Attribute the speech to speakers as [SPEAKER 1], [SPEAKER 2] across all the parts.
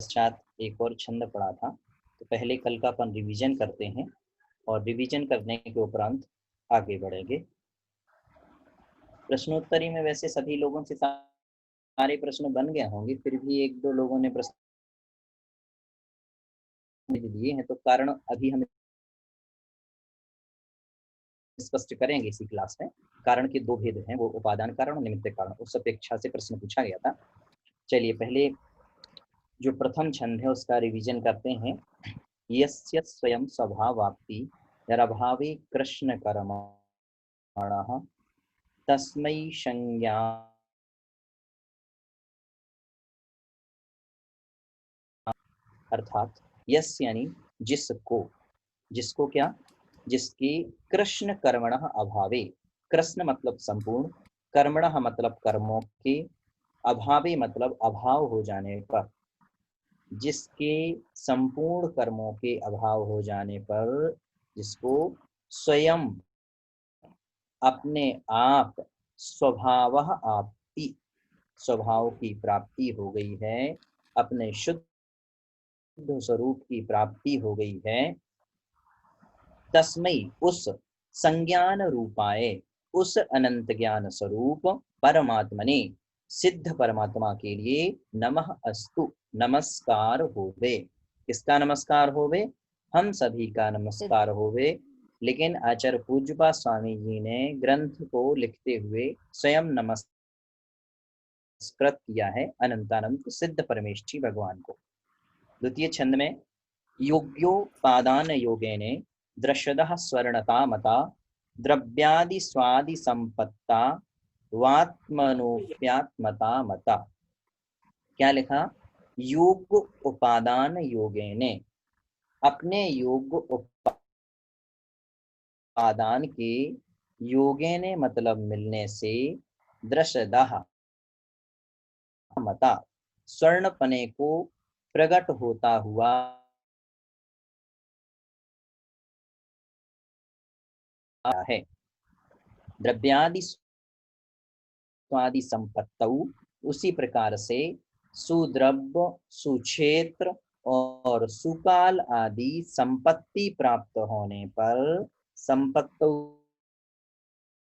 [SPEAKER 1] पश्चात एक और छंद पढ़ा था, तो पहले कल का अपन रिवीजन करते हैं और रिवीजन करने के उपरांत आगे बढ़ेंगे। प्रश्नोत्तरी में वैसे सभी लोगों से सारे प्रश्न बन गए होंगे, फिर भी एक दो लोगों ने प्रश्न दिए हैं, तो कारण अभी हम स्पष्ट करेंगे इसी क्लास में। कारण के दो भेद हैं, वो उपादान कारण और निमित्त कारण। उस अपेक्षा से प्रश्न पूछा गया था। चलिए पहले जो प्रथम छंद है उसका रिवीजन करते हैं। यस्य स्वयं स्वभावाप्ति यरभावे कृष्ण कर्मणः तस्मै संज्ञा अर्थात यस्य यानी जिसको, जिसको क्या, जिसकी कृष्ण कर्मणः अभावे, कृष्ण मतलब संपूर्ण, कर्मणः मतलब कर्मों के, अभावे मतलब अभाव हो जाने पर, जिसके संपूर्ण कर्मों के अभाव हो जाने पर, जिसको स्वयं अपने आप स्वभाव आपति, स्वभाव की प्राप्ति हो गई है, अपने शुद्ध स्वरूप की प्राप्ति हो गई है, तस्मै उस संज्ञान रूपाए, उस अनंत ज्ञान स्वरूप परमात्मने, सिद्ध परमात्मा के लिए नमः अस्तु, नमस्कार होवे। किसका नमस्कार होवे? हम सभी का नमस्कार होवे। लेकिन आचार्य पूज्यपाद स्वामी जी ने ग्रंथ को लिखते हुए स्वयं नमस्कृत किया है अनंतानंत सिद्ध परमेष्ठी भगवान को। द्वितीय छंद में योग्योपादान योगेने दृश्यदः स्वर्णता मता द्रव्यादि स्वादि संपत्ता वात्मनोप्यात्मता मता। क्या लिखा? योग उपादान योगेने, अपने योग उपादान के, योगेने मतलब मिलने से, दृश्यदः मता स्वर्णपने को प्रकट होता हुआ है। द्रव्यादि स्वादि संपत्तौ, उसी प्रकार से सुद्रव्य, सुक्षेत्र और सुकाल आदि संपत्ति प्राप्त होने पर, संपत्तौ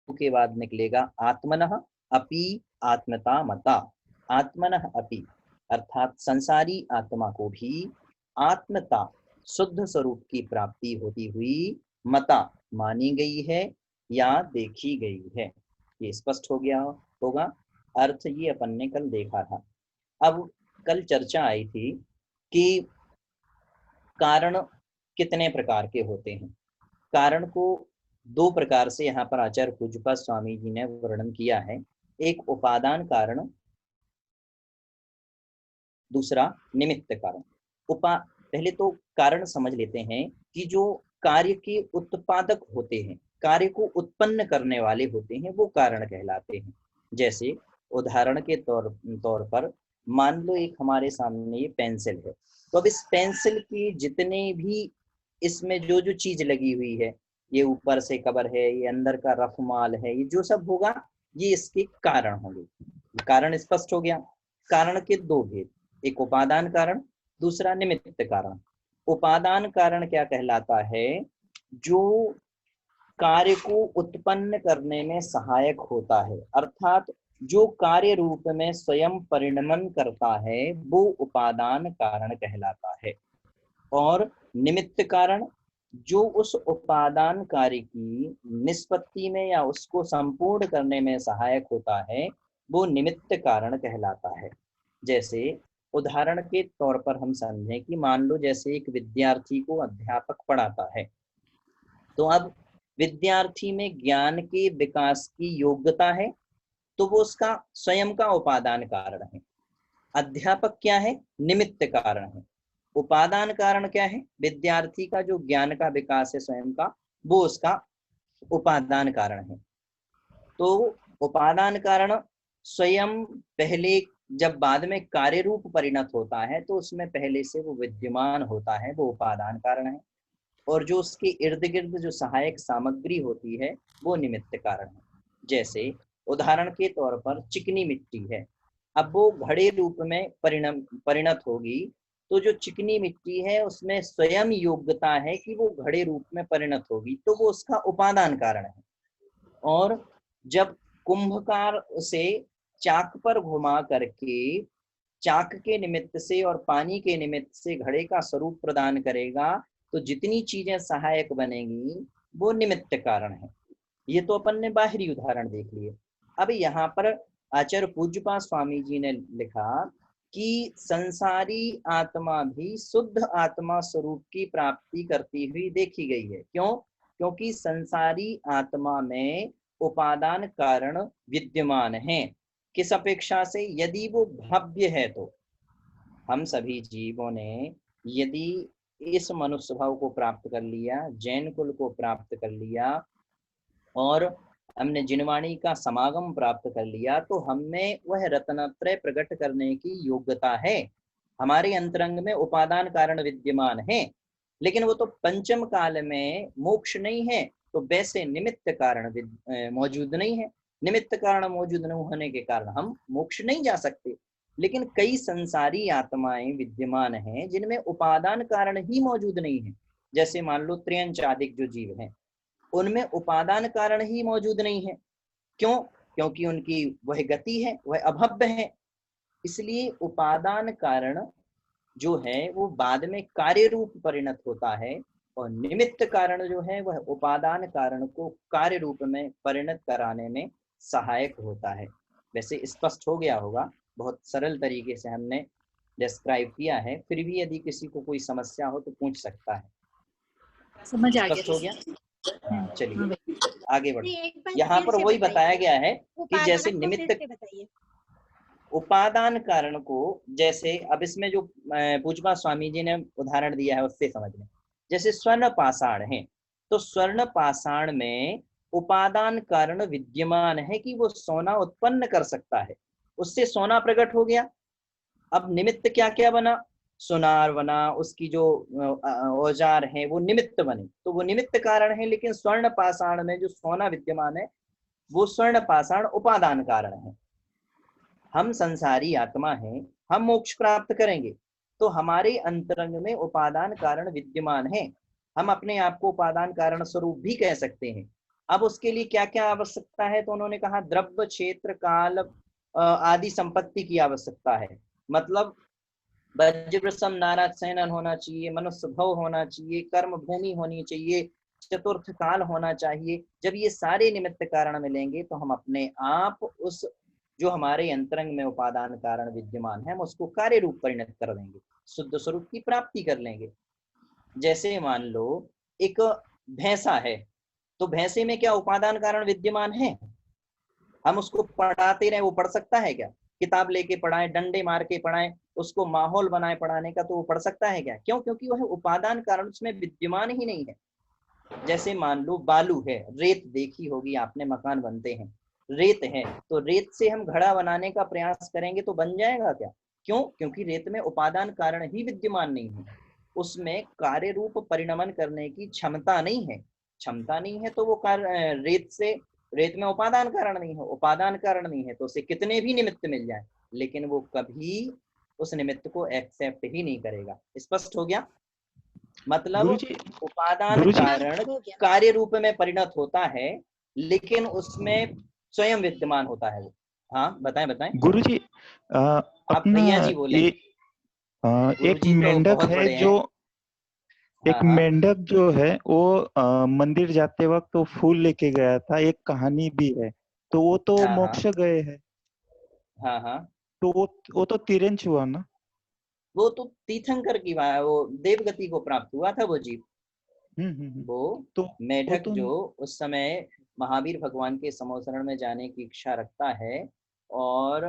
[SPEAKER 1] के बाद निकलेगा आत्मनः अपि आत्मता मता, आत्मनः अपि अर्थात संसारी आत्मा को भी आत्मता शुद्ध स्वरूप की प्राप्ति होती हुई मता मानी गई है या देखी गई है। ये स्पष्ट हो गया होगा। अर्थ ये अपन ने कल देखा था। अब कल चर्चा आई थी कि कारण कितने प्रकार के होते हैं। कारण को दो प्रकार से यहाँ पर आचार्य पूज्यपाद स्वामी जी ने वर्णन किया है। एक उपादान कारण, दूसरा निमित्त कारण। पहले तो कारण समझ लेते हैं कि जो कार्य के उत्पादक होते हैं, कार्य को उत्पन्न करने वाले होते हैं, वो कारण कहलाते हैं। जैसे उदाहरण के तौर पर मान लो एक हमारे सामने ये पेंसिल है, तो अब इस पेंसिल की जितने भी इसमें जो जो चीज लगी हुई है, ये ऊपर से कवर है, ये अंदर का रफ माल है, ये जो सब होगा ये इसके कारण होंगे। कारण स्पष्ट हो गया। कारण के दो भेद, एक उपादान कारण, दूसरा निमित्त कारण। उपादान कारण क्या कहलाता है? जो कार्य को उत्पन्न करने में सहायक होता है, अर्थात जो कार्य रूप में स्वयं परिणमन करता है, वो उपादान कारण कहलाता है। और निमित्त कारण, जो उस उपादान कार्य की निष्पत्ति में या उसको संपूर्ण करने में सहायक होता है, वो निमित्त कारण कहलाता है। जैसे उदाहरण के तौर पर हम समझें कि मान लो जैसे एक विद्यार्थी को अध्यापक पढ़ाता है, तो अब विद्यार्थी में ज्ञान के विकास की योग्यता है, तो वो उसका स्वयं का उपादान कारण है। अध्यापक क्या है? निमित्त कारण है। उपादान कारण क्या है? विद्यार्थी का जो ज्ञान का विकास है स्वयं का, वो उसका उपादान कारण है। तो उपादान कारण स्वयं पहले, जब बाद में कार्य रूप परिणत होता है, तो उसमें पहले से वो विद्यमान होता है, वो उपादान कारण है। और जो उसके इर्द गिर्द जो सहायक सामग्री होती है, वो निमित्त कारण है। जैसे उदाहरण के तौर पर चिकनी मिट्टी है, अब वो घड़े रूप में परिणत होगी, तो जो चिकनी मिट्टी है उसमें स्वयं योग्यता है कि वो घड़े रूप में परिणत होगी, तो वो उसका उपादान कारण है। और जब कुंभकार उसे चाक पर घुमा करके चाक के निमित्त से और पानी के निमित्त से घड़े का स्वरूप प्रदान करेगा, तो जितनी चीजें सहायक बनेंगी वो निमित्त कारण है। ये तो अपन ने बाहरी उदाहरण देख लिए। अब यहाँ पर आचार्य पूज्यपाद स्वामी जी ने लिखा कि संसारी आत्मा भी शुद्ध आत्मा स्वरूप की प्राप्ति करती हुई देखी गई है। क्यों? क्योंकि संसारी आत्मा में उपादान कारण विद्यमान है। किस अपेक्षा से? यदि वो भव्य है तो हम सभी जीवों ने यदि इस मनुष्य भाव को प्राप्त कर लिया, जैन कुल को प्राप्त कर लिया और हमने जिनवाणी का समागम प्राप्त कर लिया, तो हमें वह रत्नत्रय प्रकट करने की योग्यता है। हमारे अंतरंग में उपादान कारण विद्यमान है, लेकिन वो तो पंचम काल में मोक्ष नहीं है, तो वैसे निमित्त कारण मौजूद नहीं है। निमित्त कारण मौजूद न होने के कारण हम मोक्ष नहीं जा सकते। लेकिन कई संसारी आत्माएं विद्यमान हैं जिनमें उपादान कारण ही मौजूद नहीं है। जैसे मान लो त्र्यंचादिक जो जीव हैं, उनमें उपादान कारण ही मौजूद नहीं है। क्यों? क्योंकि उनकी वह गति है, वह अभव्य है। इसलिए उपादान कारण जो है वो बाद में कार्य रूप परिणत होता है, और निमित्त कारण जो है वह उपादान कारण को कार्य रूप में परिणत कराने में सहायक होता है। वैसे स्पष्ट हो गया होगा, बहुत सरल तरीके से हमने डिस्क्राइब किया है, फिर भी यदि किसी को कोई समस्या हो तो पूछ सकता है।
[SPEAKER 2] समझ आ
[SPEAKER 1] स्पष्ट हो
[SPEAKER 2] गया।
[SPEAKER 1] गया? चलिए
[SPEAKER 2] हाँ
[SPEAKER 1] आगे बढ़ो। यहाँ पर वही बताया गया है कि जैसे निमित्त उपादान कारण को, जैसे अब इसमें जो पूज्यपाद स्वामी जी ने उदाहरण दिया है उससे समझ लें। जैसे स्वर्ण पाषाण है, तो स्वर्ण पाषाण में उपादान कारण विद्यमान है कि वो सोना उत्पन्न कर सकता है, उससे सोना प्रकट हो गया। अब निमित्त क्या क्या बना? सुनार बना, उसकी जो औजार है वो निमित्त बने, तो वो निमित्त कारण है। लेकिन स्वर्ण पाषाण में जो सोना विद्यमान है वो स्वर्ण पाषाण उपादान कारण है। हम संसारी आत्मा हैं, हम मोक्ष प्राप्त करेंगे तो हमारे अंतरंग में उपादान कारण विद्यमान है। हम अपने आप को उपादान कारण स्वरूप भी कह सकते हैं। अब उसके लिए क्या क्या आवश्यकता है? तो उन्होंने कहा द्रव्य, क्षेत्र, काल आदि संपत्ति की आवश्यकता है। मतलब वज्रसम नाराज सेनन होना चाहिए, मनुष्य भव होना चाहिए, कर्म भूमि होनी चाहिए, चतुर्थ काल होना चाहिए। जब ये सारे निमित्त कारण मिलेंगे तो हम अपने आप उस जो हमारे अंतरंग में उपादान कारण विद्यमान है हम उसको कार्य रूप परिणत कर देंगे, शुद्ध स्वरूप की प्राप्ति कर लेंगे। जैसे मान लो एक भैंसा है, तो भैंसे में क्या उपादान कारण विद्यमान है? हम उसको पढ़ाते रहे, वो पढ़ सकता है क्या? किताब लेके पढ़ाए, डंडे मार के पढ़ाए, उसको माहौल बनाए पढ़ाने का, तो वो पढ़ सकता है क्या? क्यों? क्योंकि वह उपादान कारण उसमें विद्यमान ही नहीं है। जैसे मान लो बालू है, रेत देखी होगी आपने, मकान बनते हैं, रेत है, तो रेत से हम घड़ा बनाने का प्रयास करेंगे तो बन जाएगा क्या? क्यों? क्योंकि रेत में उपादान कारण ही विद्यमान नहीं है, उसमें कार्य रूप परिणमन करने की क्षमता नहीं है। क्षमता नहीं है तो वो रेत में उपादान कारण नहीं है, उपादान कारण नहीं है तो उसे कितने भी निमित्त मिल जाए, लेकिन वो कभी उस निमित्त को एक्सेप्ट ही नहीं करेगा। स्पष्ट हो गया? मतलब उपादान कारण कार्य रूप में परिणत होता है, लेकिन उसमें स्वयं विद्यमान होता है वो। हाँ बताएं बताएं।
[SPEAKER 3] गुरुजी
[SPEAKER 1] आप भैया जी बोले।
[SPEAKER 3] एक मेंढक है जो एक मेंढक जो है वो मंदिर जाते वक्त तो फूल लेके गया था, एक कहानी भी है, तो वो तो मोक्ष गए हैं।
[SPEAKER 1] हाँ हाँ,
[SPEAKER 3] तो वो तो तिरंच हुआ ना?
[SPEAKER 1] वो तो तीर्थंकर की बात, वो देवगति को प्राप्त हुआ था वो जीव। वो
[SPEAKER 3] तो
[SPEAKER 1] मेढक जो उस समय महावीर भगवान के समोसरण में जाने की इच्छा रखता है, और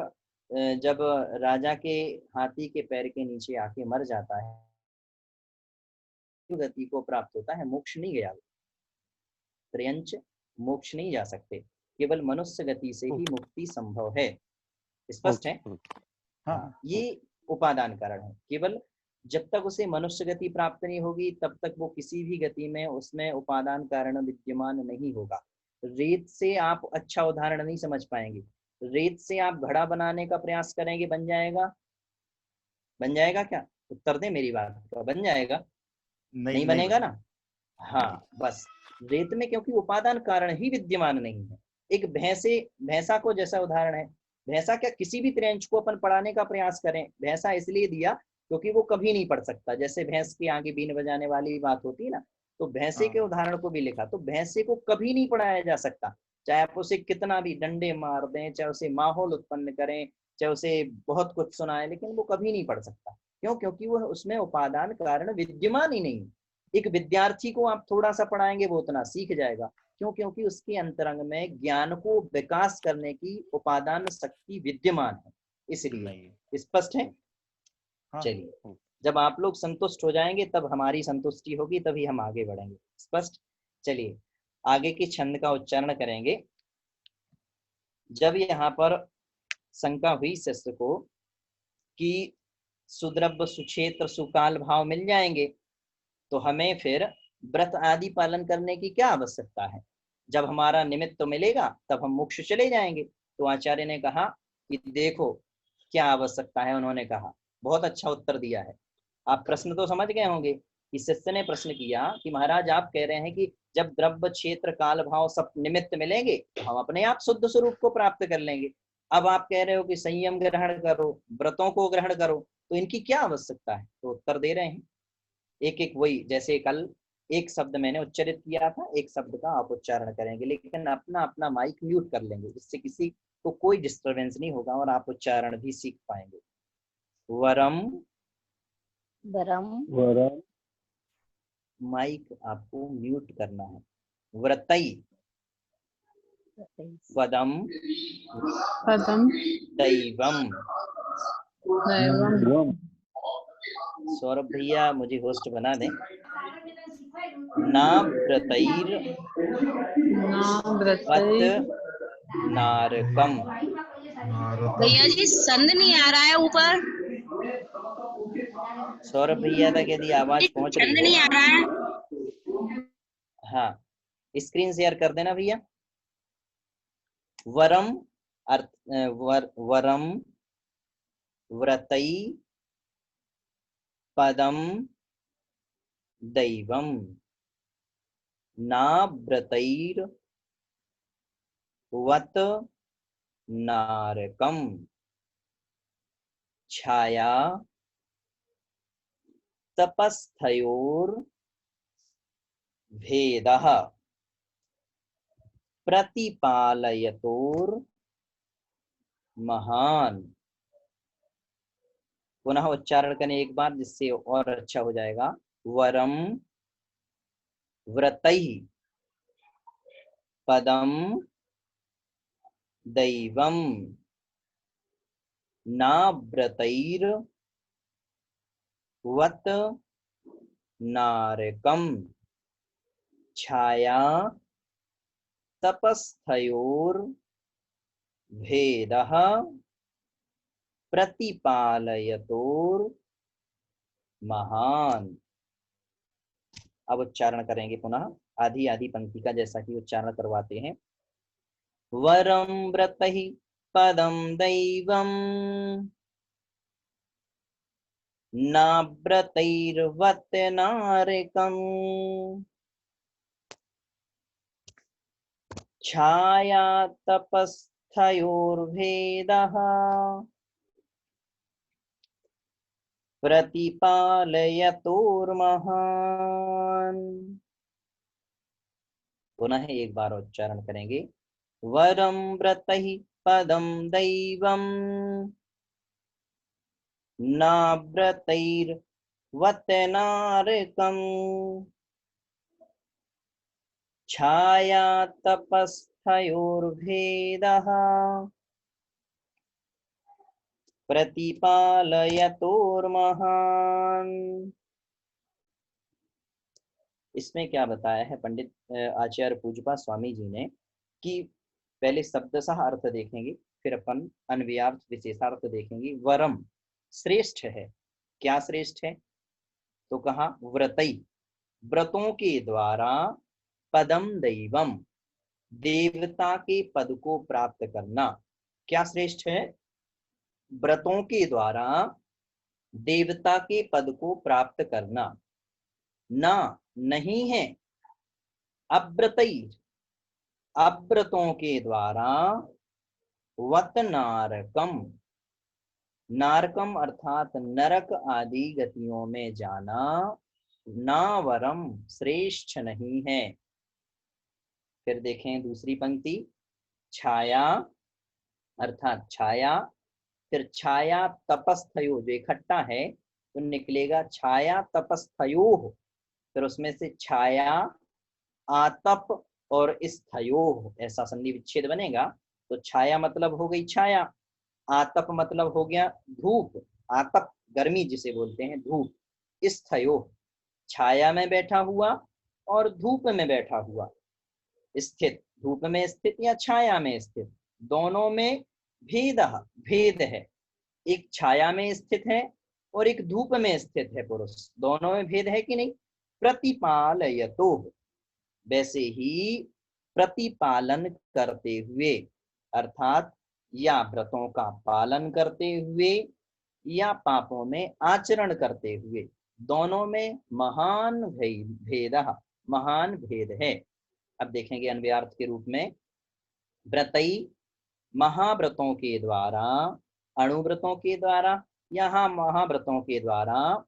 [SPEAKER 1] जब राजा के हाथी के पैर के नीचे आके मर जाता है, गति को प्राप्त होता है, मोक्ष नहीं गया। त्र्यंच मोक्ष नहीं जा सकते, केवल मनुष्य गति से ही मुक्ति संभव है। स्पष्ट है? हाँ, ये उपादान कारण है। केवल जब तक उसे मनुष्य गति प्राप्त नहीं होगी तब तक वो किसी भी गति में उसमें उपादान कारण विद्यमान नहीं होगा। रेत से आप अच्छा उदाहरण नहीं समझ पाएंगे। रेत से आप घड़ा बनाने का प्रयास करेंगे, बन जाएगा? बन जाएगा क्या? उत्तर दे मेरी बात का, बन जाएगा? नहीं
[SPEAKER 3] नहीं
[SPEAKER 1] बनेगा ना? हाँ, बस रेत में क्योंकि उपादान कारण ही विद्यमान नहीं है। एक भैंसा को जैसा उदाहरण है, भैंसा क्या किसी भी त्रिअंश को अपन पढ़ाने का प्रयास करें, भैंसा इसलिए दिया क्योंकि वो कभी नहीं पढ़ सकता, जैसे भैंस की आगे बीन बजाने वाली बात होती है ना, तो भैंसे के उदाहरण को भी लिखा, तो भैंसे को कभी नहीं पढ़ाया जा सकता, चाहे आप उसे कितना भी डंडे मार दें, चाहे उसे माहौल उत्पन्न करें, चाहे उसे बहुत कुछ सुनाए, लेकिन वो कभी नहीं पढ़ सकता। क्यों? क्योंकि वो उसमें उपादान कारण विद्यमान ही नहीं। एक विद्यार्थी को आप थोड़ा सा पढ़ाएंगे वो उतना सीख जाएगा। क्यों? क्योंकि उसके अंतरंग में ज्ञान को विकास करने की उपादान शक्ति विद्यमान है, इसलिए। स्पष्ट है?
[SPEAKER 3] हाँ।
[SPEAKER 1] चलिए, जब आप लोग संतुष्ट हो जाएंगे तब हमारी संतुष्टि होगी, तभी हम आगे बढ़ेंगे। स्पष्ट? चलिए आगे के छंद का उच्चारण करेंगे। जब यहाँ पर शंका हुई शिष्य को कि सुद्रव्य सुक्षेत्र सुकाल भाव मिल जाएंगे तो हमें फिर व्रत आदि पालन करने की क्या आवश्यकता है? जब हमारा निमित्त तो मिलेगा तब हम मोक्ष चले जाएंगे। तो आचार्य ने कहा कि देखो क्या आवश्यकता है। उन्होंने कहा, बहुत अच्छा उत्तर दिया है। आप प्रश्न तो समझ गए होंगे कि शिष्य ने प्रश्न किया कि महाराज आप कह रहे हैं कि जब द्रव्य क्षेत्र काल भाव सब निमित्त मिलेंगे तो हम अपने आप शुद्ध स्वरूप को प्राप्त कर लेंगे। अब आप कह रहे हो कि संयम ग्रहण करो, व्रतों को ग्रहण करो, तो इनकी क्या आवश्यकता है? तो उत्तर दे रहे हैं एक एक, वही जैसे कल एक शब्द मैंने उच्चारित किया था, एक शब्द का आप उच्चारण करेंगे, लेकिन अपना अपना माइक म्यूट कर लेंगे, जिससे किसी को कोई डिस्टरबेंस नहीं होगा और आप उच्चारण भी सीख पाएंगे। वरम,
[SPEAKER 2] वरम,
[SPEAKER 1] माइक आपको म्यूट करना है। व्रतई, पदम, दैवम। सौरभ भैया मुझे होस्ट बना दें। ना व्रतैर वत नारकम।
[SPEAKER 4] भैया जी संद नहीं आ रहा है ऊपर।
[SPEAKER 1] सौरभ भैया तक यदि आवाज पहुंच रही
[SPEAKER 4] संद
[SPEAKER 1] हो,
[SPEAKER 4] नहीं आ रहा है।
[SPEAKER 1] हाँ स्क्रीन शेयर कर देना भैया। वरम अर्थ वरम व्रतई पदम दैवम ना व्रतैर वत नारकम छाया तपस्थयोर भेदः प्रतिपालयतोर महान। पुनः उच्चारण करें एक बार जिससे और अच्छा हो जाएगा। वरम व्रतैः पदम दैवम ना व्रतैर वत नारकम छाया तपस्थयोर भेदः प्रतिपालयतोर महान। अब उच्चारण करेंगे पुनः आधी आधी पंक्ति का, जैसा कि उच्चारण करवाते हैं। वरम व्रतहि पदम दैवम न व्रतैर्वत नारकम छाया तपस्थयोर्भेदः प्रतिपालयतोर्महान्। पुनः एक बार उच्चारण करेंगे। वरम व्रतहि पदम दैवम न व्रतैर्वत नारकम छाया तपस्थयोर्भेदः प्रतिपालयतोर्महान्। इसमें क्या बताया है पंडित आचार्य पूज्यपाद स्वामी जी ने कि पहले शब्दशः अर्थ देखेंगे, फिर अपन अन्वयार्थ विशेषार्थ देखेंगे। वरम श्रेष्ठ है। क्या श्रेष्ठ है? तो कहा व्रतई व्रतों के द्वारा, पदम दैवम देवता के पद को प्राप्त करना। क्या श्रेष्ठ है? व्रतों के द्वारा देवता के पद को प्राप्त करना, ना नहीं है, अव्रतई अव्रतों के द्वारा, वत नारकम नारकम अर्थात नरक आदि गतियों में जाना, नावरम श्रेष्ठ नहीं है। फिर देखें दूसरी पंक्ति, छाया अर्थात छाया, फिर छाया तपस्थयो जो इकट्ठा है तो निकलेगा छाया तपस्थयो, फिर उसमें से छाया आतप और स्थयो, ऐसा संधि विच्छेद बनेगा। तो छाया मतलब हो गई छाया, आतप मतलब हो गया धूप, आतप गर्मी जिसे बोलते हैं धूप, स्थयो छाया में बैठा हुआ और धूप में बैठा हुआ, स्थित, धूप में स्थित या छाया में स्थित, दोनों में भेद है। एक छाया में स्थित है और एक धूप में स्थित है पुरुष, दोनों में भेद है कि नहीं। प्रतिपालयतो, वैसे ही प्रतिपालन करते हुए, अर्थात या व्रतों का पालन करते हुए या पापों में आचरण करते हुए, दोनों में महान भेद, महान भेद है। अब देखेंगे अन्वयार्थ के रूप में, व्रतई महाव्रतों के द्वारा, अणुव्रतों के द्वारा, यहाँ महाव्रतों के द्वारा,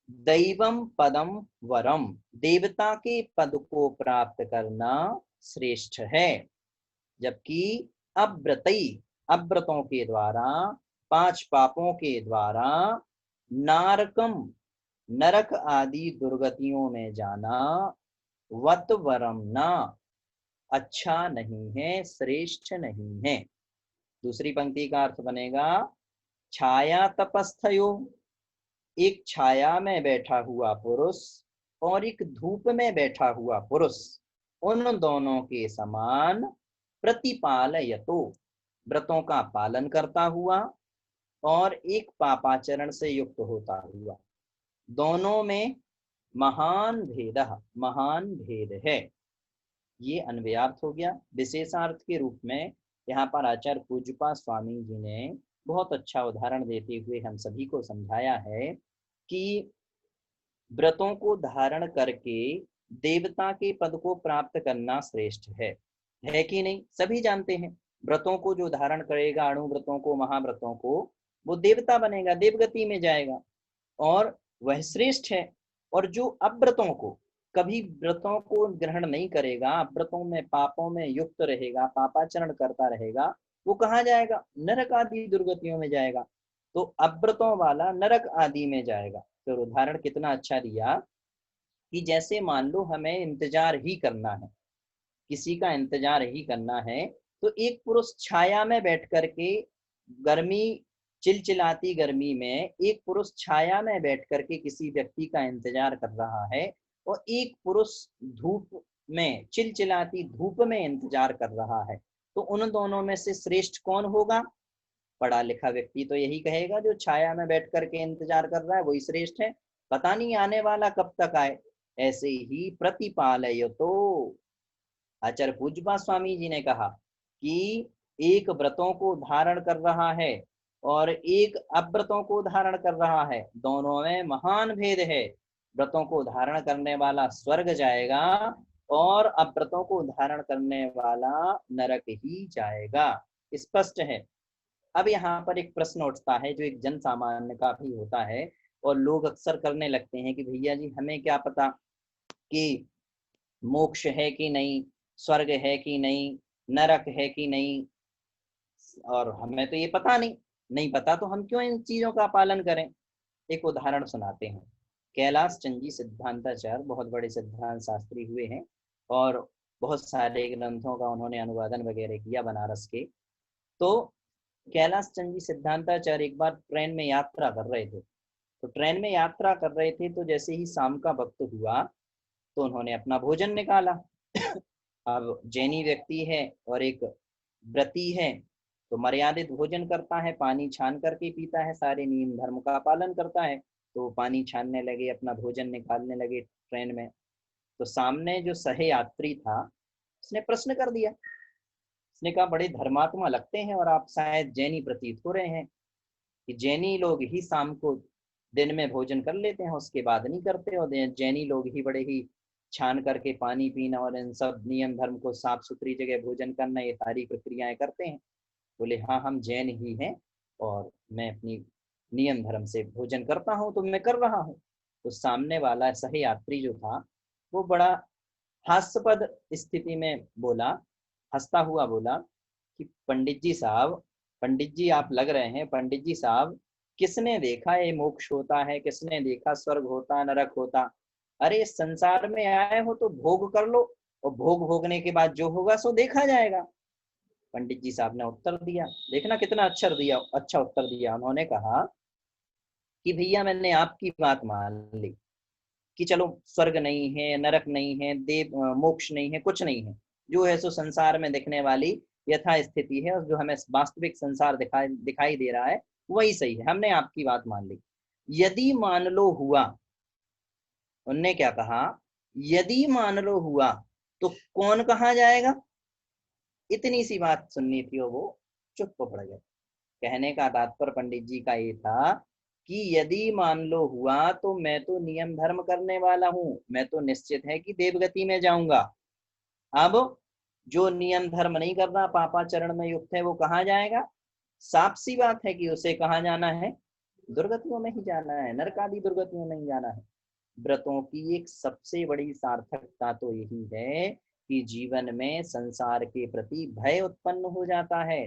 [SPEAKER 1] दैवम पदम वरम देवता के पद को प्राप्त करना श्रेष्ठ है, जबकि अव्रतई अव्रतों के द्वारा, 5 पापों के द्वारा, नारकम नरक आदि दुर्गतियों में जाना, वत वरम ना अच्छा नहीं है, श्रेष्ठ नहीं है। दूसरी पंक्ति का अर्थ बनेगा, छाया तपस्थयो, एक छाया में बैठा हुआ पुरुष और एक धूप में बैठा हुआ पुरुष, उन दोनों के समान प्रतिपालयतो व्रतों का पालन करता हुआ और एक पापाचरण से युक्त होता हुआ, दोनों में महान भेद है। ये अन्वयार्थ हो गया। विशेषार्थ के रूप में यहाँ पर आचार्य पूज्यपाद स्वामी जी ने बहुत अच्छा उदाहरण देते हुए हम सभी को समझाया है कि व्रतों को धारण करके देवता के पद को प्राप्त करना श्रेष्ठ है कि नहीं। सभी जानते हैं व्रतों को जो धारण करेगा, अणु व्रतों को, महाव्रतों को, वो देवता बनेगा, देवगति में जाएगा और वह श्रेष्ठ है। और जो अव्रतों को, कभी व्रतों को ग्रहण नहीं करेगा, व्रतों में पापों में युक्त रहेगा, पापाचरण करता रहेगा, वो कहाँ जाएगा? नरक आदि दुर्गतियों में जाएगा। तो अव्रतों वाला नरक आदि में जाएगा। तो उदाहरण कितना अच्छा दिया कि जैसे मान लो हमें इंतजार ही करना है, किसी का इंतजार ही करना है, तो एक पुरुष छाया में बैठ करके, गर्मी चिलचिलाती गर्मी में एक पुरुष छाया में बैठ करके किसी व्यक्ति का इंतजार कर रहा है और एक पुरुष धूप में, चिलचिलाती धूप में इंतजार कर रहा है। तो उन दोनों में से श्रेष्ठ कौन होगा? पढ़ा लिखा व्यक्ति तो यही कहेगा, जो छाया में बैठ करके इंतजार कर रहा है वही श्रेष्ठ है, पता नहीं आने वाला कब तक आए। ऐसे ही प्रतिपालय, तो आचार्य पूज्यपाद स्वामी जी ने कहा कि एक व्रतों को धारण कर रहा है और एक अव्रतों को धारण कर रहा है, दोनों में महान भेद है। व्रतों को धारण करने वाला स्वर्ग जाएगा और अव्रतों को धारण करने वाला नरक ही जाएगा। स्पष्ट है। अब यहाँ पर एक प्रश्न उठता है जो एक जन सामान्य का भी होता है और लोग अक्सर करने लगते हैं कि भैया जी हमें क्या पता कि मोक्ष है कि नहीं, स्वर्ग है कि नहीं, नरक है कि नहीं, और हमें तो ये पता नहीं पता तो हम क्यों इन चीजों का पालन करें। एक उदाहरण सुनाते हैं। कैलाश चंद जी सिद्धांताचार्य बहुत बड़े सिद्धांत शास्त्री हुए हैं और बहुत सारे ग्रंथों का उन्होंने अनुवादन वगैरह किया बनारस के। तो कैलाश चंद जी सिद्धांताचार्य एक बार ट्रेन में यात्रा कर रहे थे। तो ट्रेन में यात्रा कर रहे थे तो जैसे ही शाम का वक्त हुआ तो उन्होंने अपना भोजन निकाला। अब जैनी व्यक्ति है और एक व्रती है तो मर्यादित भोजन करता है, पानी छान करके पीता है, सारे नियम धर्म का पालन करता है। तो पानी छानने लगे, अपना भोजन निकालने लगे ट्रेन में। तो सामने जो सह यात्री था उसने प्रश्न कर दिया। उसने कहा बड़े धर्मात्मा लगते हैं और आप शायद जैनी प्रतीत हो रहे हैं, कि जैनी लोग ही शाम को दिन में भोजन कर लेते हैं, उसके बाद नहीं करते, और जैनी लोग ही बड़े ही छान करके पानी पीना और इन सब नियम धर्म को साफ सुथरी जगह भोजन करना, ये सारी प्रक्रियाएं करते हैं। बोले हाँ हम जैन ही हैं और मैं अपनी नियम धर्म से भोजन करता हूँ, तो मैं कर रहा हूँ। तो सामने वाला सह यात्री जो था वो बड़ा हास्यास्पद स्थिति में बोला, हंसता हुआ बोला कि पंडित जी साहब, पंडित जी आप लग रहे हैं, पंडित जी साहब किसने देखा ये मोक्ष होता है, किसने देखा स्वर्ग होता नरक होता। अरे इस संसार में आए हो तो भोग कर लो, और भोग भोगने के बाद जो होगा सो देखा जाएगा। पंडित जी साहब ने उत्तर दिया, देखना कितना अच्छा उत्तर दिया। उन्होंने कहा कि भैया मैंने आपकी बात मान ली कि चलो स्वर्ग नहीं है, नरक नहीं है, देव मोक्ष नहीं है, कुछ नहीं है, जो है सो संसार में दिखने वाली यथा स्थिति है, और जो हमें वास्तविक संसार दिखाई दे रहा है वही सही है, हमने आपकी बात मान ली। यदि मान लो हुआ, उनने क्या कहा, यदि मान लो हुआ तो कौन कहाँ जाएगा। इतनी सी बात सुननी थी और वो चुप पड़ गए। कहने का तात्पर्य पंडित जी का ये था कि यदि मान लो हुआ तो मैं तो नियम धर्म करने वाला हूँ, मैं तो निश्चित है कि देवगति में जाऊंगा। अब जो नियम धर्म नहीं कर रहा, पापाचरण में युक्त है, वो कहाँ जाएगा। साफ सी बात है कि उसे कहाँ जाना है, दुर्गतियों में ही जाना है, नरक आदि दुर्गतियों में ही जाना है। व्रतों की एक सबसे बड़ी सार्थकता तो यही है कि जीवन में संसार के प्रति भय उत्पन्न हो जाता है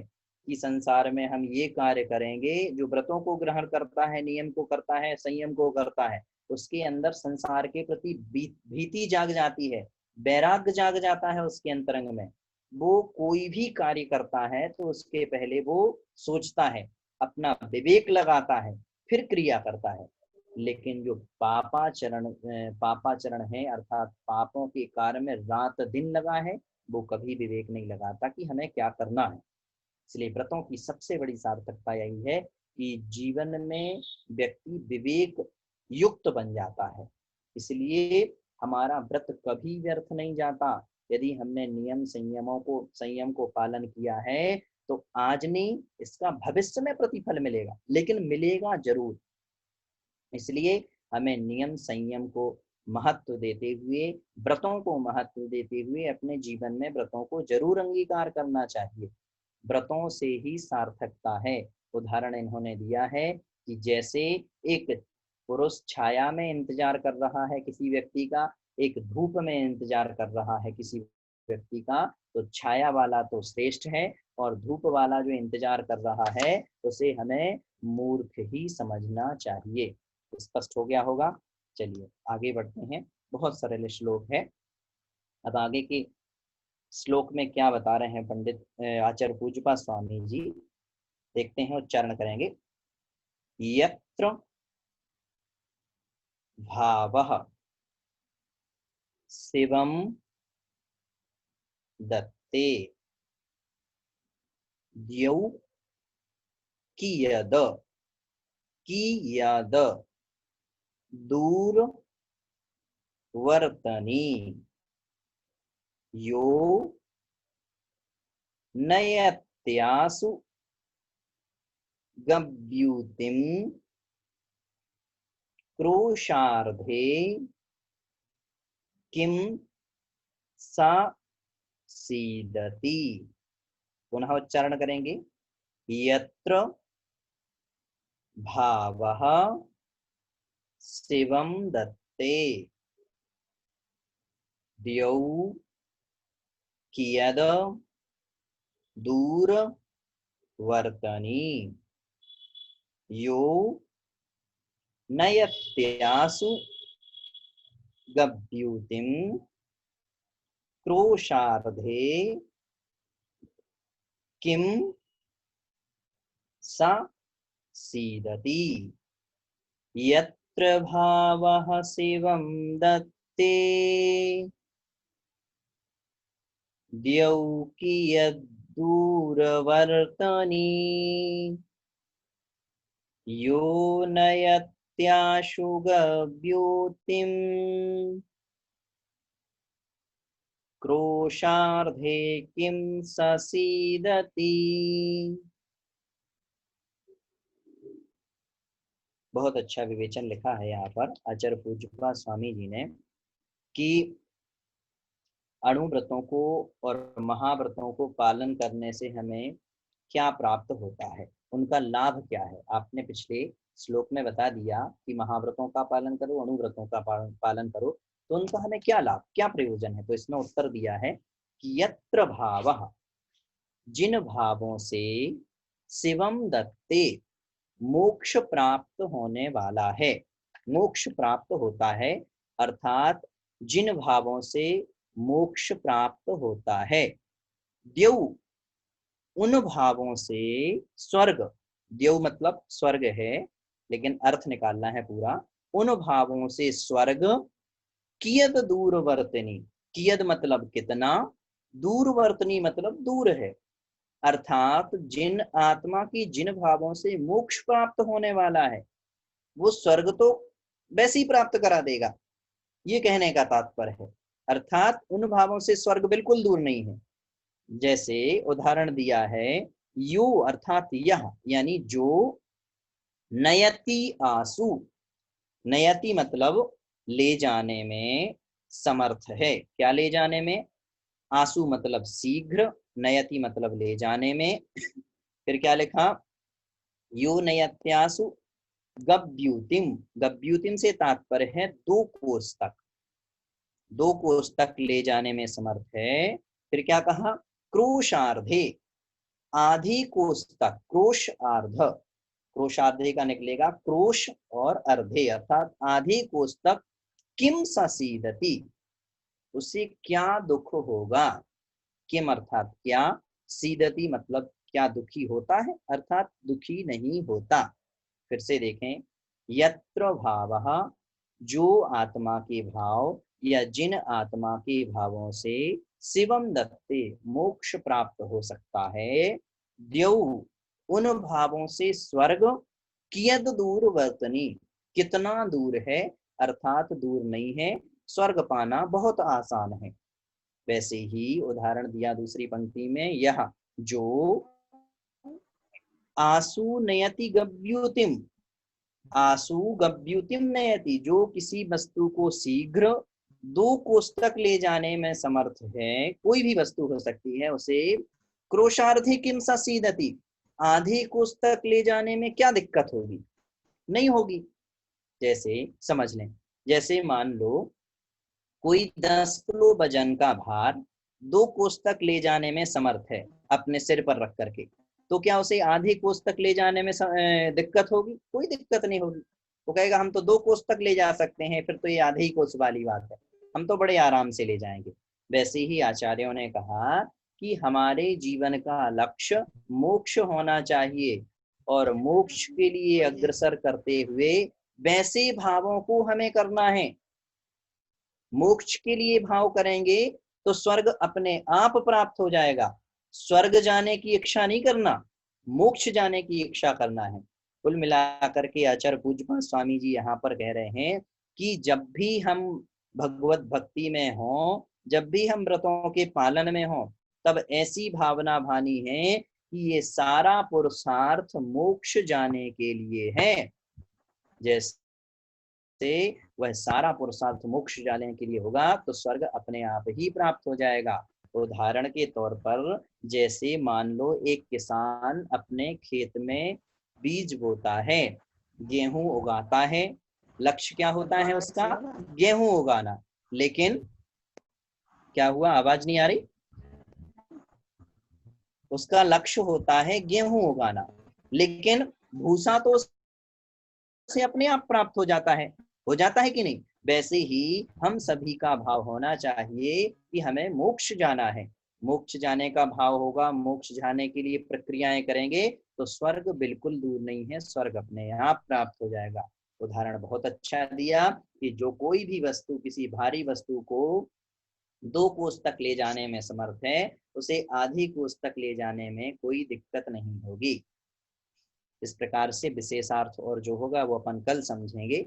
[SPEAKER 1] कि संसार में हम ये कार्य करेंगे। जो व्रतों को ग्रहण करता है, नियम को करता है, संयम को करता है, उसके अंदर संसार के प्रति भीति जाग जाती है, वैराग्य जाग जाता है उसके अंतरंग में। वो कोई भी कार्य करता है तो उसके पहले वो सोचता है, अपना विवेक लगाता है, फिर क्रिया करता है। लेकिन जो पापाचरण है, अर्थात पापों के कार्य में रात दिन लगा है, वो कभी विवेक नहीं लगाता कि हमें क्या करना है। इसलिए व्रतों की सबसे बड़ी सार्थकता यही है कि जीवन में व्यक्ति विवेक युक्त बन जाता है। इसलिए हमारा व्रत कभी व्यर्थ नहीं जाता। यदि हमने संयम को पालन किया है तो आज नहीं, इसका भविष्य में प्रतिफल मिलेगा, लेकिन मिलेगा जरूर। इसलिए हमें नियम संयम को महत्व देते हुए, व्रतों को महत्व देते हुए अपने जीवन में व्रतों को जरूर अंगीकार करना चाहिए। व्रतों से ही सार्थकता है। उदाहरण इन्होंने दिया है कि जैसे एक पुरुष छाया में इंतजार कर रहा है किसी व्यक्ति का, एक धूप में इंतजार कर रहा है किसी व्यक्ति का, तो छाया वाला तो श्रेष्ठ है, और धूप वाला जो इंतजार कर रहा है उसे हमें मूर्ख ही समझना चाहिए। स्पष्ट हो गया होगा। चलिए आगे बढ़ते हैं, बहुत सरल श्लोक है। अब आगे के श्लोक में क्या बता रहे हैं पंडित आचार्य पूज्यपाद स्वामी जी, देखते हैं, उच्चारण करेंगे। यत्र भावः शिवम दत्ते द्यौ कियद दूरवर्तनी यो नयत्यासु गव्यूतिम क्रोशार्धे किम सा सीदति। पुनः उच्चारण करेंगे। यत्र भावः शिवम दत्ते द्यौ कियद दूरवर्तनी यो नयत्यासु गव्यूतिम क्रोशार्धे किम सा सीदति। यत्र भावः शिवं दत्ते द्यौ कियद्दूरवर्तनी यो नयत्याशु गव्यूतिम क्रोशार्धे किम ससीदति। बहुत अच्छा विवेचन लिखा है यहाँ पर आचार्य पूज्यपा स्वामी जी ने कि अणुव्रतों को और महाव्रतों को पालन करने से हमें क्या प्राप्त होता है, उनका लाभ क्या है। आपने पिछले श्लोक में बता दिया कि महाव्रतों का पालन करो, अणुव्रतों का पालन करो, तो उनका हमें क्या लाभ, क्या प्रयोजन है। तो इसमें उत्तर दिया है कि यत्र भावः, जिन भावों से शिवम दत्ते मोक्ष प्राप्त होने वाला है, मोक्ष प्राप्त होता है, अर्थात जिन भावों से मोक्ष प्राप्त होता है। द्यौ, उन भावों से स्वर्ग, द्यौ मतलब स्वर्ग है, लेकिन अर्थ निकालना है पूरा। उन भावों से स्वर्ग कियद दूरवर्तनी, कियद मतलब कितना, दूरवर्तनी मतलब दूर है। अर्थात जिन आत्मा की जिन भावों से मोक्ष प्राप्त होने वाला है, वो स्वर्ग तो वैसे ही प्राप्त करा देगा, ये कहने का तात्पर्य है। अर्थात उन भावों से स्वर्ग बिल्कुल दूर नहीं है। जैसे उदाहरण दिया है, यू अर्थात यह, यानी जो नयति आसु, नयति मतलब ले जाने में समर्थ है। क्या ले जाने में, आसु मतलब शीघ्र, नयति मतलब ले जाने में। फिर क्या लिखा, यो नयत्यासु गव्युतिम, गव्युतिम से तात्पर्य है 2 कोस तक, 2 कोस तक ले जाने में समर्थ है। फिर क्या कहा, क्रोशार्धे, आधी कोस तक, क्रोश आर्ध, क्रोशार्धे का निकलेगा क्रोश और अर्धे, अर्थात आधी कोस तक। किम ससीदति, उसे क्या दुख होगा, किम अर्थात क्या, सीदति मतलब क्या दुखी होता है, अर्थात दुखी नहीं होता। फिर से देखें, यत्र भावः, जो आत्मा के भाव या जिन आत्मा के भावों से शिवम दत्ते मोक्ष प्राप्त हो सकता है, द्यौ, उन भावों से स्वर्ग, कियद दूर वर्तनी, कितना दूर है, अर्थात दूर नहीं है, स्वर्ग पाना बहुत आसान है। वैसे ही उदाहरण दिया दूसरी पंक्ति में, यह जो आसु नयति गव्युतिम, आसु गव्युतिम नयति, जो किसी वस्तु को शीघ्र 2 कोस तक ले जाने में समर्थ है, कोई भी वस्तु हो सकती है, उसे क्रोशार्धे किम ससीदति, आधे कोस तक ले जाने में क्या दिक्कत होगी, नहीं होगी। जैसे समझ लें, जैसे मान लो कोई 10 किलो वजन का भार 2 कोस तक ले जाने में समर्थ है अपने सिर पर रख करके, तो क्या उसे आधे कोस तक ले जाने में दिक्कत होगी, कोई दिक्कत नहीं होगी। वो कहेगा हम तो 2 कोस तक ले जा सकते हैं, फिर तो ये आधे ही कोस वाली बात है, हम तो बड़े आराम से ले जाएंगे। वैसे ही आचार्यों ने कहा कि हमारे जीवन का लक्ष्य मोक्ष होना चाहिए, और मोक्ष के लिए अग्रसर करते हुए वैसे भावों को हमें करना है। मोक्ष के लिए भाव करेंगे तो स्वर्ग अपने आप प्राप्त हो जाएगा। स्वर्ग जाने की इच्छा नहीं करना, मोक्ष जाने की इच्छा करना है। कुल मिलाकर के आचार्य पूज्यपाद स्वामी जी यहाँ पर कह रहे हैं कि जब भी हम भगवत भक्ति में हो, जब भी हम व्रतों के पालन में हो, तब ऐसी भावना भानी है कि ये सारा पुरुषार्थ मोक्ष जाने के लिए है। जैसे वह सारा पुरुषार्थ मोक्ष जाने के लिए होगा तो स्वर्ग अपने आप ही प्राप्त हो जाएगा। उदाहरण के तौर पर, जैसे मान लो एक किसान अपने खेत में बीज बोता है, गेहूं उगाता है, लक्ष्य क्या होता है उसका, गेहूं उगाना, लेकिन क्या हुआ, आवाज नहीं आ रही, उसका लक्ष्य होता है गेहूं उगाना, लेकिन भूसा तो से अपने आप प्राप्त हो जाता है कि नहीं। वैसे ही हम सभी का भाव होना चाहिए कि हमें मोक्ष जाना है, मोक्ष जाने का भाव होगा, मोक्ष जाने के लिए प्रक्रियाएं करेंगे तो स्वर्ग बिल्कुल दूर नहीं है, स्वर्ग अपने आप प्राप्त हो जाएगा। उदाहरण बहुत अच्छा दिया कि जो कोई भी वस्तु किसी भारी वस्तु को 2 कोस तक ले जाने में समर्थ है, उसे आधी कोस तक ले जाने में कोई दिक्कत नहीं होगी। इस प्रकार से विशेषार्थ और जो होगा वो अपन कल समझेंगे।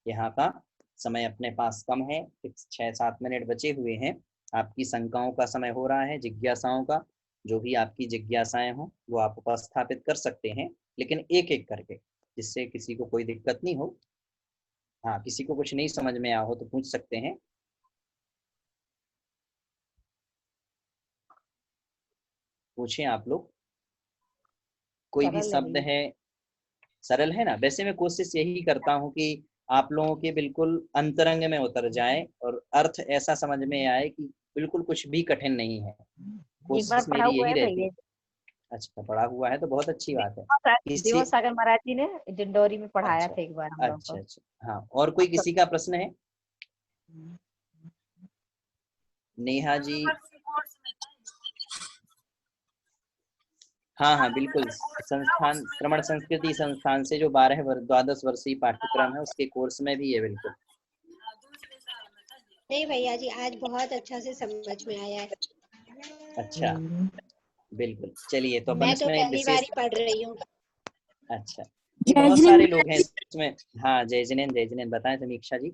[SPEAKER 1] यहाँ का समय अपने पास कम है, 6-7 मिनट बचे हुए हैं। आपकी शंकाओं का समय हो रहा है, जिज्ञासाओं का। जो भी आपकी जिज्ञासाएं हो वो आप उपस्थापित कर सकते हैं, लेकिन एक एक करके। जिससे किसी को कोई दिक्कत नहीं हो। हाँ, किसी को कुछ नहीं समझ में आया हो तो पूछ सकते हैं। पूछें आप लोग। कोई भी शब्द है, सरल है ना। वैसे मैं कोशिश यही करता हूँ कि आप लोगों के बिल्कुल अंतरंग में उतर जाए और अर्थ ऐसा समझ में आए कि बिल्कुल कुछ भी कठिन नहीं है।
[SPEAKER 2] एक बार
[SPEAKER 1] कोशिश
[SPEAKER 2] पढ़ा
[SPEAKER 1] मेरी
[SPEAKER 2] हुआ
[SPEAKER 1] यही
[SPEAKER 2] है
[SPEAKER 1] रहती
[SPEAKER 2] भैया।
[SPEAKER 1] है। अच्छा, पढ़ा हुआ है तो बहुत अच्छी बात है।
[SPEAKER 2] दिवस
[SPEAKER 1] किसी
[SPEAKER 2] सागर महाराज जी ने डिंडोरी में पढ़ाया
[SPEAKER 1] अच्छा
[SPEAKER 2] था एक बार हम लोग
[SPEAKER 1] अच्छा
[SPEAKER 2] को।
[SPEAKER 1] अच्छा, हाँ, और कोई किसी का प्रश्न है? नेहा जी। हाँ हाँ बिल्कुल, संस्थान श्रवण संस्कृति संस्थान से जो 12 वर्षीय पाठ्यक्रम है उसके कोर्स में भी है। बिल्कुल
[SPEAKER 5] नहीं भैया जी, आज बहुत अच्छा से समझ में आया है।
[SPEAKER 1] अच्छा, बिल्कुल। चलिए तो अपन
[SPEAKER 5] मैं तो
[SPEAKER 1] इसमें
[SPEAKER 5] पहली बार
[SPEAKER 1] विशेष,
[SPEAKER 5] ही पढ़ रही हूँ।
[SPEAKER 1] अच्छा, नहीं बहुत सारे लोग हैं इसमें। हाँ, जय जिनेन्द्र बताएं समीक्षा जी।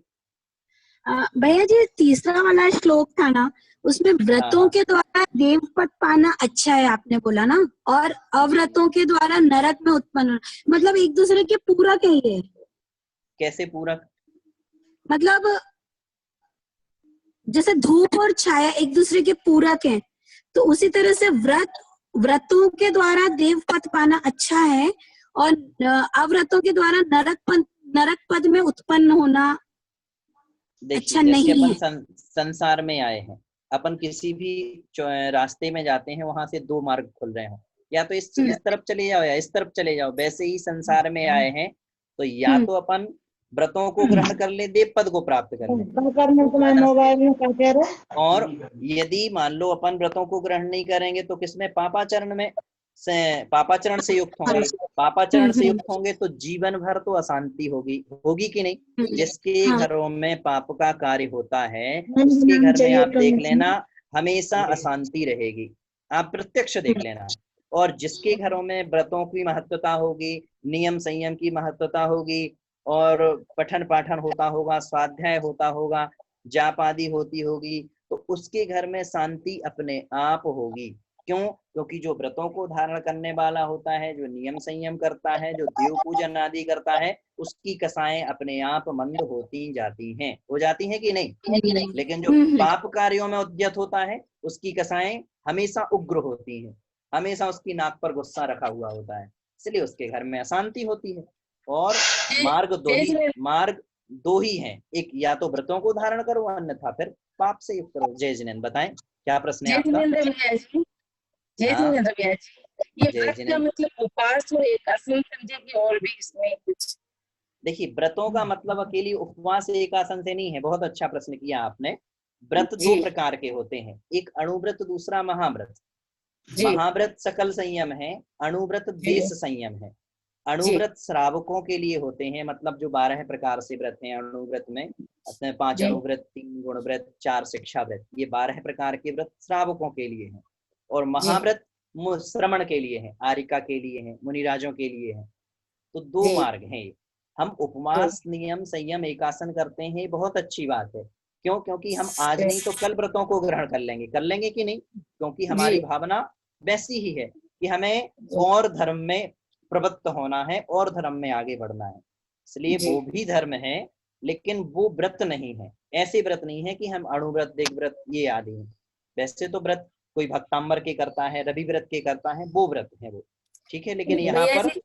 [SPEAKER 6] भैया जी, तीसरा वाला श्लोक था ना, उसमें व्रतों
[SPEAKER 1] हाँ
[SPEAKER 6] के द्वारा देव पद पाना अच्छा है आपने बोला ना, और अव्रतों के द्वारा नरक में उत्पन्न होना, मतलब एक दूसरे के पूरक है ये।
[SPEAKER 1] कैसे पूरक?
[SPEAKER 6] मतलब जैसे धूप और छाया एक दूसरे के पूरक हैं, तो उसी तरह से व्रतों के द्वारा देव पद पाना अच्छा है, और अव्रतों के द्वारा नरक पद में उत्पन्न होना
[SPEAKER 1] देखिए,
[SPEAKER 6] अच्छा
[SPEAKER 1] जैसे
[SPEAKER 6] नहीं
[SPEAKER 1] अपन
[SPEAKER 6] है।
[SPEAKER 1] संसार में आए हैं, अपन किसी भी रास्ते में जाते हैं, वहां से दो मार्ग खुल रहे हो, या तो इस तरफ चले जाओ या इस तरफ चले जाओ। वैसे ही संसार में आए हैं तो या तो अपन व्रतों को ग्रहण कर ले, देव पद को प्राप्त कर ले, और यदि मान लो अपन व्रतों को ग्रहण नहीं करेंगे तो किसमें, पापाचरण में पापाचरण से युक्त होंगे। पापाचरण से युक्त होंगे तो जीवन भर तो अशांति होगी, होगी कि नहीं। जिसके घरों में पाप का कार्य होता है उसके घर में आप देख लेना हमेशा अशांति रहेगी, आप प्रत्यक्ष देख लेना। और जिसके घरों में व्रतों की महत्वता होगी, नियम संयम की महत्वता होगी, और पठन पाठन होता होगा, स्वाध्याय होता होगा, जाप आदि होती होगी, तो उसके घर में शांति अपने आप होगी। क्यों? क्योंकि जो व्रतों को धारण करने वाला होता है, जो नियम संयम करता है, जो देव पूजन आदि करता है, उसकी कसाएं अपने आप मंद होती जाती हैं। हो जाती हैं कि नहीं? लेकिन जो पाप कार्यों में उद्यत होता है उसकी कसाएं हमेशा उग्र होती हैं, हमेशा उसकी नाक पर गुस्सा रखा हुआ होता है, इसलिए उसके घर में अशांति होती है। और मार्ग दो ही हैं, एक या तो व्रतों को धारण करो, अन्यथा फिर पाप से युक्त करो। जय जिनेन्द्र बताएं, क्या प्रश्न है आपका?
[SPEAKER 7] जय
[SPEAKER 1] हाँ,
[SPEAKER 7] जिनेन्द्र भैया जी, ये
[SPEAKER 1] जय
[SPEAKER 7] व्रत का
[SPEAKER 1] जिनेन्द्र।
[SPEAKER 7] मतलब उपास और एकासन समझे कि और भी इसमें कुछ?
[SPEAKER 1] देखिए, व्रतों का मतलब अकेली उपवास एकासन से नहीं है। बहुत अच्छा प्रश्न किया आपने। व्रत
[SPEAKER 7] जी
[SPEAKER 1] दो प्रकार के होते हैं, एक अणुव्रत, दूसरा महाव्रत।
[SPEAKER 7] जी
[SPEAKER 1] महाव्रत सकल संयम है, अणुव्रत देश संयम है।
[SPEAKER 7] जी
[SPEAKER 1] अणुव्रत श्रावकों के लिए होते हैं, मतलब जो 12 प्रकार से व्रत हैं अणुव्रत में, 5
[SPEAKER 7] जी
[SPEAKER 1] अणुव्रत, 3 गुणव्रत, 4 शिक्षा व्रत, ये 12 प्रकार के व्रत श्रावकों के लिए हैं। और
[SPEAKER 7] जी
[SPEAKER 1] महाव्रत श्रमण के लिए है, आरिका के लिए है, मुनिराजों के लिए है। तो दो
[SPEAKER 7] जी
[SPEAKER 1] मार्ग हैं। हम उपवास नियम संयम एकासन करते हैं, बहुत अच्छी बात है। क्यों? क्योंकि हम आज नहीं तो कल व्रतों को ग्रहण कर लेंगे कि नहीं, क्योंकि हमारी
[SPEAKER 7] जी
[SPEAKER 1] भावना वैसी ही है कि हमें और धर्म में प्रवृत्त होना है और धर्म में आगे बढ़ना है। इसलिए
[SPEAKER 7] जी
[SPEAKER 1] वो भी धर्म है, लेकिन वो व्रत नहीं है। ऐसे व्रत नहीं है कि हम अणुव्रत, देव व्रत ये आदि हैं। वैसे तो व्रत कोई भक्तांबर के करता है, रवि व्रत के करता है, वो व्रत है वो, ठीक है। लेकिन यहाँ
[SPEAKER 7] भैया
[SPEAKER 1] पर
[SPEAKER 7] जी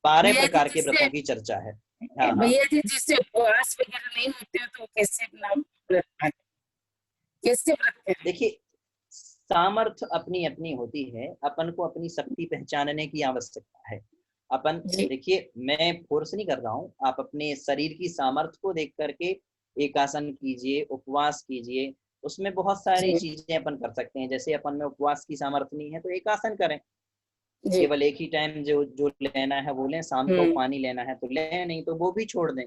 [SPEAKER 1] 12
[SPEAKER 7] भैया जी
[SPEAKER 1] प्रकार के
[SPEAKER 7] जिससे
[SPEAKER 1] व्रतों की चर्चा है। हाँ हाँ,
[SPEAKER 7] भैया जी जिससे उपवास वगैरह नहीं होते तो कैसे अपना व्रत पाते? कैसे व्रत करें?
[SPEAKER 1] देखिए, सामर्थ्य अपनी अपनी होती है, अपन को अपनी शक्ति पहचानने की आवश्यकता है। अपन
[SPEAKER 7] जी
[SPEAKER 1] देखिए, मैं फोर्स नहीं कर रहा हूँ, आप अपने शरीर की सामर्थ्य को देख करके एक आसन कीजिए, उपवास कीजिए। उसमें बहुत सारी
[SPEAKER 7] जी
[SPEAKER 1] चीजें अपन कर सकते हैं। जैसे अपन में उपवास की सामर्थ्य नहीं है तो एक आसन करें,
[SPEAKER 7] जी
[SPEAKER 1] केवल एक ही टाइम जो जो लेना है वो लें, शाम को पानी लेना है तो लें, नहीं तो वो भी छोड़ दें।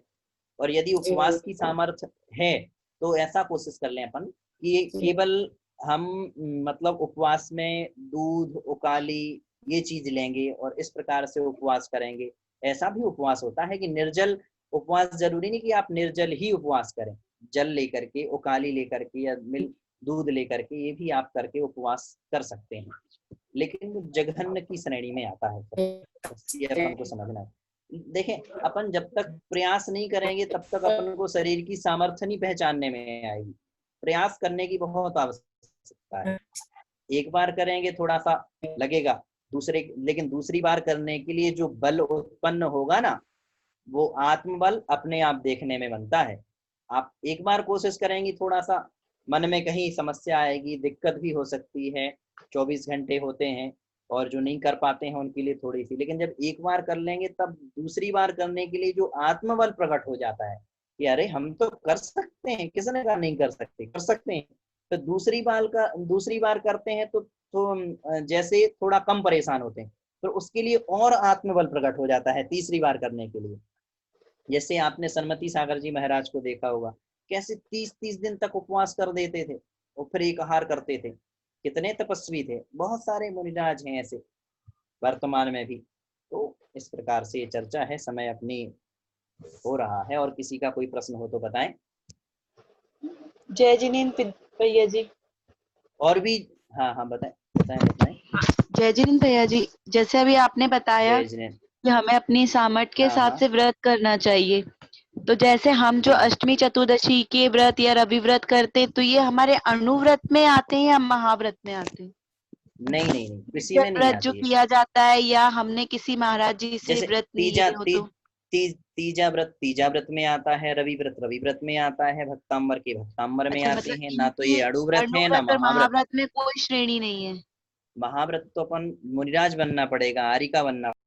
[SPEAKER 1] और यदि
[SPEAKER 7] जी
[SPEAKER 1] उपवास की सामर्थ्य है तो ऐसा कोशिश कर लें अपन कि
[SPEAKER 7] जी
[SPEAKER 1] केवल हम मतलब उपवास में दूध, उकाली ये चीज लेंगे और इस प्रकार से उपवास करेंगे। ऐसा भी उपवास होता है कि निर्जल उपवास, जरूरी नहीं कि आप निर्जल ही उपवास करें, जल लेकर के, उकाली लेकर के या दूध लेकर के, ये भी आप करके उपवास कर सकते हैं। लेकिन वो जघन्य की श्रेणी में आता है, ये अपन को समझना है। देखें, अपन जब तक प्रयास नहीं करेंगे तब तक अपन को शरीर की सामर्थ्य नहीं पहचानने में आएगी। प्रयास करने की बहुत आवश्यकता है। एक बार करेंगे थोड़ा सा लगेगा, लेकिन दूसरी बार करने के लिए जो बल उत्पन्न होगा ना, वो आत्मबल अपने आप देखने में बनता है। आप एक बार कोशिश करेंगी, थोड़ा सा मन में कहीं समस्या आएगी, दिक्कत भी हो सकती है। 24 घंटे होते हैं और जो नहीं कर पाते हैं उनके लिए थोड़ी सी, लेकिन जब एक बार कर लेंगे तब दूसरी बार करने के लिए जो आत्मबल प्रकट हो जाता है कि अरे हम तो कर सकते हैं, किसने कहा नहीं कर सकते, कर सकते हैं। तो दूसरी बार करते हैं तो जैसे थोड़ा कम परेशान होते हैं, तो उसके लिए और आत्मबल प्रकट हो जाता है तीसरी बार करने के लिए। जैसे आपने सन्मति सागर जी महाराज को देखा होगा, कैसे 30-30 दिन तक उपवास कर देते थे और फिर एक आहार करते थे। कितने तपस्वी थे। बहुत सारे मुनिराज हैं ऐसे वर्तमान में भी। तो इस प्रकार से ये चर्चा है, समय अपनी हो रहा है, और किसी का कोई प्रश्न हो तो बताएं।
[SPEAKER 8] जय जिनेन्द्र भैया जी।
[SPEAKER 1] और भी हाँ बताएं।
[SPEAKER 8] जय जिनेन्द्र भैया जी, जैसे अभी आपने बताया
[SPEAKER 1] जय जिनेन्द्र।
[SPEAKER 8] कि हमें अपनी सामर्थ्य के हिसाब से व्रत करना चाहिए, तो जैसे हम जो अष्टमी चतुर्दशी के व्रत या रवि व्रत करते, तो ये हमारे अनुव्रत में आते हैं या महाव्रत में आते हैं?
[SPEAKER 1] नहीं, किसी में नहीं
[SPEAKER 8] व्रत
[SPEAKER 1] आती
[SPEAKER 8] जो
[SPEAKER 1] है।
[SPEAKER 8] किया जाता है, या हमने किसी महाराज जी से व्रत नहीं लिए हो तो?
[SPEAKER 1] तीजा व्रत में आता है, रवि व्रत में आता है, भक्तांबर के भक्तांबर में
[SPEAKER 8] अच्छा,
[SPEAKER 1] आते
[SPEAKER 8] मतलब
[SPEAKER 1] हैं। ना तो ये अणु व्रत है ना
[SPEAKER 8] अनुव्रत और
[SPEAKER 1] महाव्रत।
[SPEAKER 8] महाव्रत में कोई श्रेणी नहीं है।
[SPEAKER 1] महाव्रत तो अपन मुनिराज बनना पड़ेगा, आर्यिका बनना